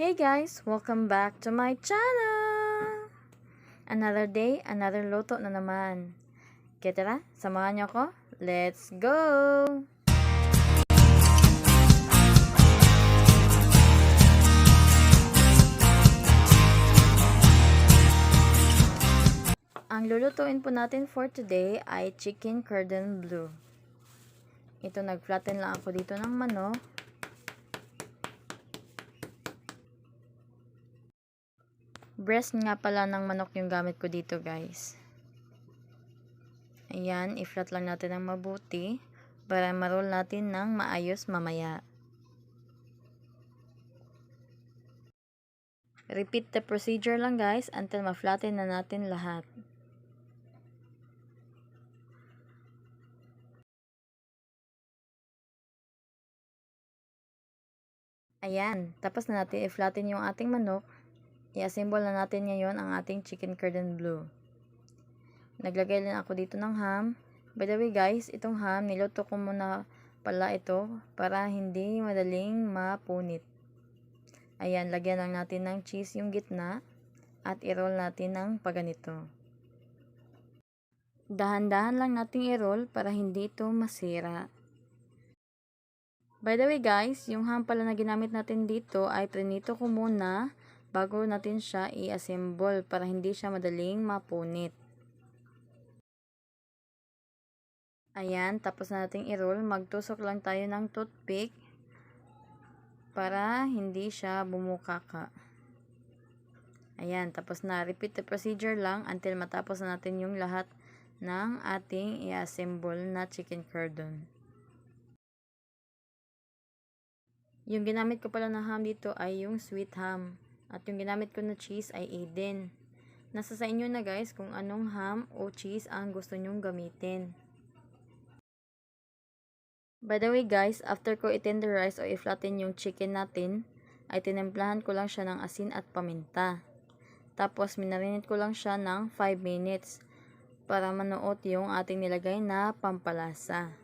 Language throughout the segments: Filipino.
Hey guys! Welcome back to my channel! Another day, another luto na naman. Kaya tara, samahan niyo ako. Let's go! Ang lulutuin po natin for today ay chicken cordon bleu. Ito, nag-flatten lang ako dito ng manok. Breast nga pala ng manok yung gamit ko dito, guys. Ayan, i-flat lang natin ng mabuti para ma-roll natin ng maayos mamaya. Repeat the procedure lang, guys, until ma-flatten na natin lahat. Ayan, tapos na natin i-flatten yung ating manok. I-assemble na natin ngayon ang ating chicken cordon bleu. Naglagay din ako dito ng ham. By the way guys, itong ham, niluto ko muna pala ito para hindi madaling mapunit. Ayan, lagyan lang natin ng cheese yung gitna at i-roll natin ng paganito. Dahan-dahan lang natin i-roll para hindi ito masira. By the way guys, yung ham pala na ginamit natin dito ay trinito ko muna bago natin siya i-assemble para hindi siya madaling mapunit. Ayan, tapos na natin i-roll. Magtusok lang tayo ng toothpick para hindi siya bumukaka. Ayan, tapos na. Repeat the procedure lang until matapos na natin yung lahat ng ating i-assemble na chicken cordon. Yung ginamit ko pala na ham dito ay yung sweet ham. At yung ginamit ko na cheese ay Eden. Nasa sa inyo na guys kung anong ham o cheese ang gusto nyong gamitin. By the way guys, after ko i-tenderize o i-flatten yung chicken natin, ay tinimplahan ko lang siya ng asin at paminta. Tapos minarinate ko lang siya ng 5 minutes para manuot yung ating nilagay na pampalasa.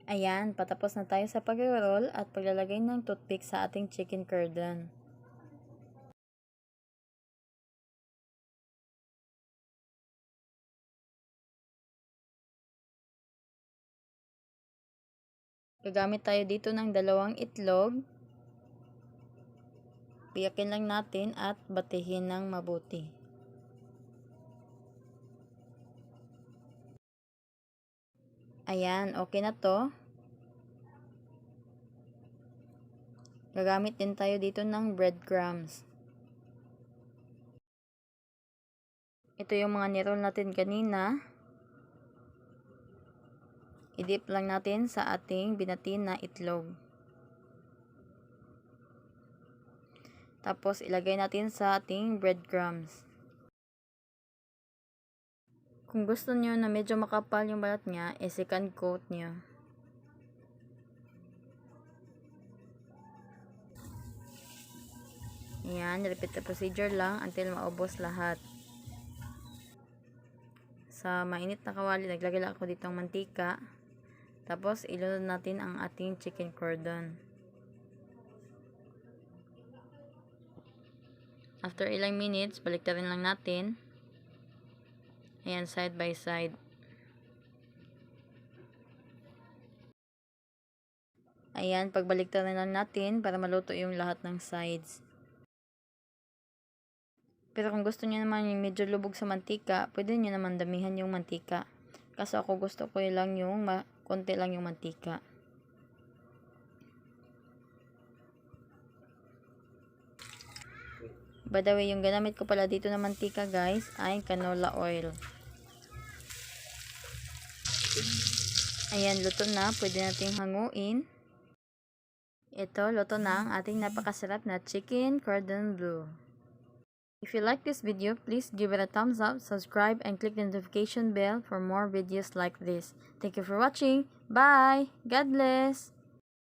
Ayan, patapos na tayo sa pag-roll at paglalagay ng toothpick sa ating chicken cordon. Gagamit tayo dito ng 2 itlog. Piyakin lang natin at batihin ng mabuti. Ayan, okay na to. Gagamit din tayo dito ng breadcrumbs. Ito yung mga niroll natin kanina. I-dip lang natin sa ating binati na itlog. Tapos ilagay natin sa ating breadcrumbs. Kung gusto niyo na medyo makapal yung balat niya, second coat niyo. Ayan, repeat the procedure lang until maubos lahat. Sa mainit na kawali, naglagay lang ako ditong mantika. Tapos, ilunod natin ang ating chicken cordon. After ilang minutes, baliktarin lang natin. Ayan, side by side. Ayan, pagbaliktarin lang natin para maluto yung lahat ng sides. Pero kung gusto niyo naman yung medyo lubog sa mantika, pwede niyo naman damihan yung mantika. Kaso ako gusto ko lang yung konti lang yung mantika. By the way, yung ginamit ko pala dito na mantika guys ay canola oil. Ayan, luto na. Pwede nating hanguin. Ito, luto na ang ating napakasarap na chicken cordon bleu. If you like this video, please give it a thumbs up, subscribe, and click the notification bell for more videos like this. Thank you for watching. Bye! God bless!